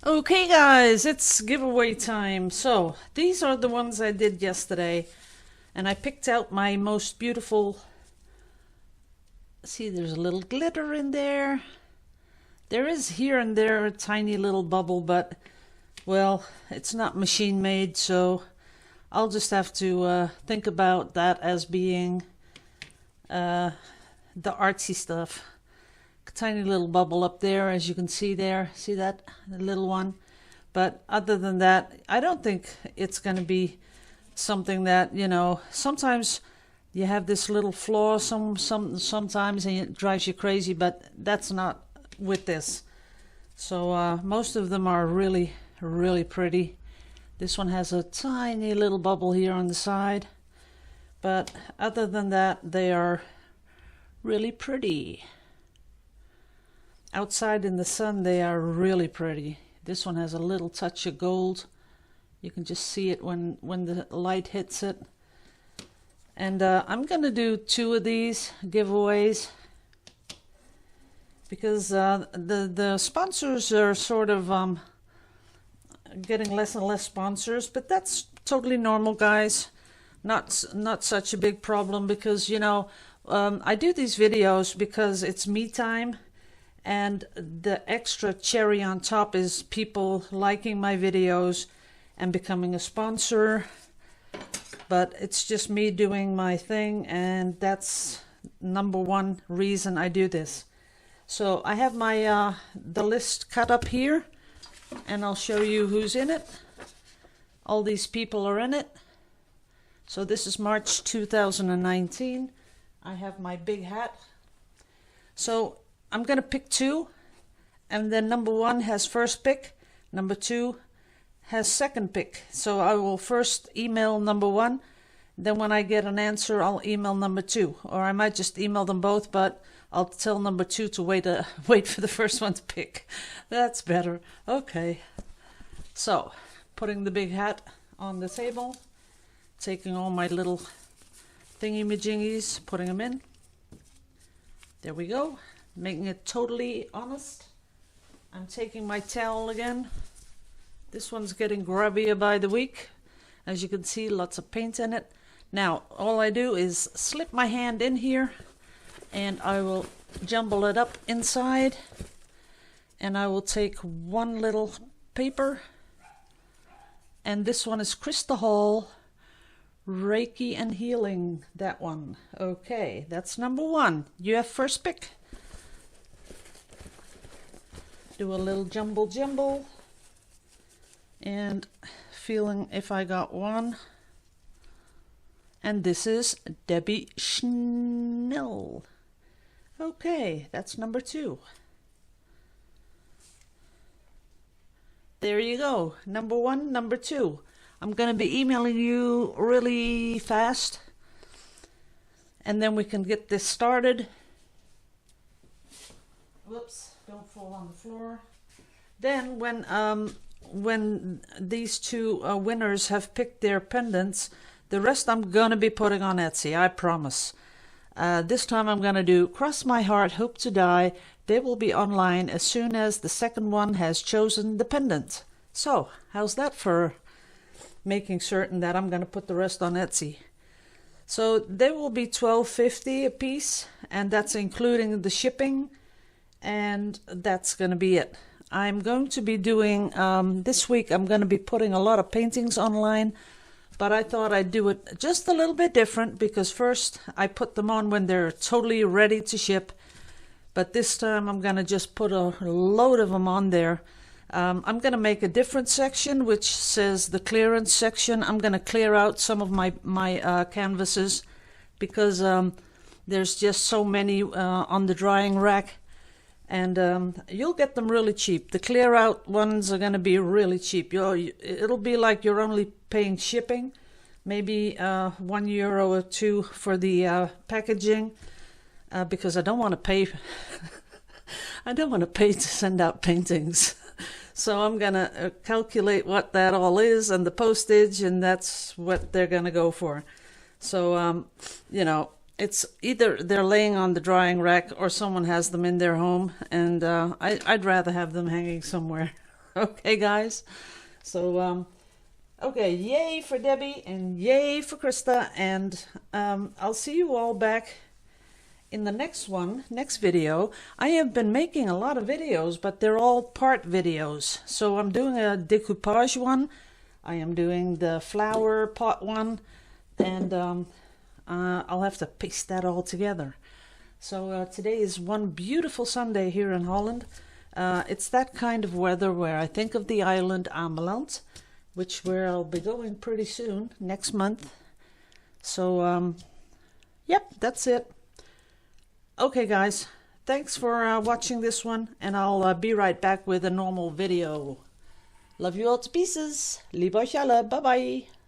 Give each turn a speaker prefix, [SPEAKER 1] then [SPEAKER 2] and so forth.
[SPEAKER 1] Okay guys, it's giveaway time. So these are the ones I did yesterday, and I picked out my most beautiful. See, there's a little glitter in there. There is here and there a tiny little bubble, but well, it's not machine made, so I'll just have to think about that as being the artsy stuff. Tiny little bubble up there, as you can see there. See that? The little one. But other than that, I don't think it's going to be something that, sometimes you have this little flaw sometimes and it drives you crazy, but that's not with this. So most of them are really, really pretty. This one has a tiny little bubble here on the side. But other than that, they are really pretty. Outside in the sun, they are really pretty. This one has a little touch of gold. You can just see it when the light hits it. And I'm going to do 2 of these giveaways because the sponsors are sort of getting less and less sponsors, but that's totally normal, guys. Not such a big problem because, I do these videos because it's me time. And the extra cherry on top is people liking my videos and becoming a sponsor. But it's just me doing my thing, and that's #1 reason I do this. So I have my the list cut up here, and I'll show you who's in it. All these people are in it. So this is March 2019. I have my big hat. So I'm going to pick 2, and then #1 has first pick, #2 has second pick. So I will first email #1, then when I get an answer, I'll email #2, or I might just email them both, but I'll tell #2 to wait for the first one to pick. That's better. Okay. So, putting the big hat on the table, taking all my little thingy-majingies, putting them in. There we go. Making it totally honest. I'm taking my towel again. This one's getting grubbier by the week. As you can see, lots of paint in it. Now, all I do is slip my hand in here, and I will jumble it up inside, and I will take one little paper, and this one is Krista Hall, Reiki and Healing, that one. Okay, that's #1. You have first pick. Do a little jumble and feeling if I got one. And this is Debbie Schnell. Okay, that's #2. There you go, #1, #2. I'm going to be emailing you really fast, and then we can get this started. Whoops. Don't fall on the floor. Then when these 2 winners have picked their pendants, the rest I'm gonna be putting on Etsy, I promise. This time I'm gonna do Cross My Heart, Hope to Die. They will be online as soon as the second one has chosen the pendant. So how's that for making certain that I'm gonna put the rest on Etsy? So they will be $12.50 a piece, and that's including the shipping. And that's going to be it. I'm going to be doing, this week I'm going to be putting a lot of paintings online, but I thought I'd do it just a little bit different because first I put them on when they're totally ready to ship, but this time I'm going to just put a load of them on there. I'm going to make a different section which says the clearance section. I'm going to clear out some of my canvases because there's just so many on the drying rack. And you'll get them really cheap. The clear out ones are going to be really cheap. It'll be like you're only paying shipping, maybe €1 or 2 for the packaging, because I don't want to pay. I don't want to pay to send out paintings. So I'm going to calculate what that all is and the postage, and that's what they're going to go for. So it's either they're laying on the drying rack or someone has them in their home, and I'd rather have them hanging somewhere. Okay, guys. So, okay, yay for Debbie and yay for Krista. And I'll see you all back in the next video. I have been making a lot of videos, but they're all part videos. So I'm doing a decoupage one. I am doing the flower pot one. And I'll have to piece that all together. So today is one beautiful Sunday here in Holland. It's that kind of weather where I think of the island Ameland, where I'll be going pretty soon, next month. So, yep, that's it. Okay, guys, thanks for watching this one, and I'll be right back with a normal video. Love you all to pieces. Liebe euch alle. Bye-bye.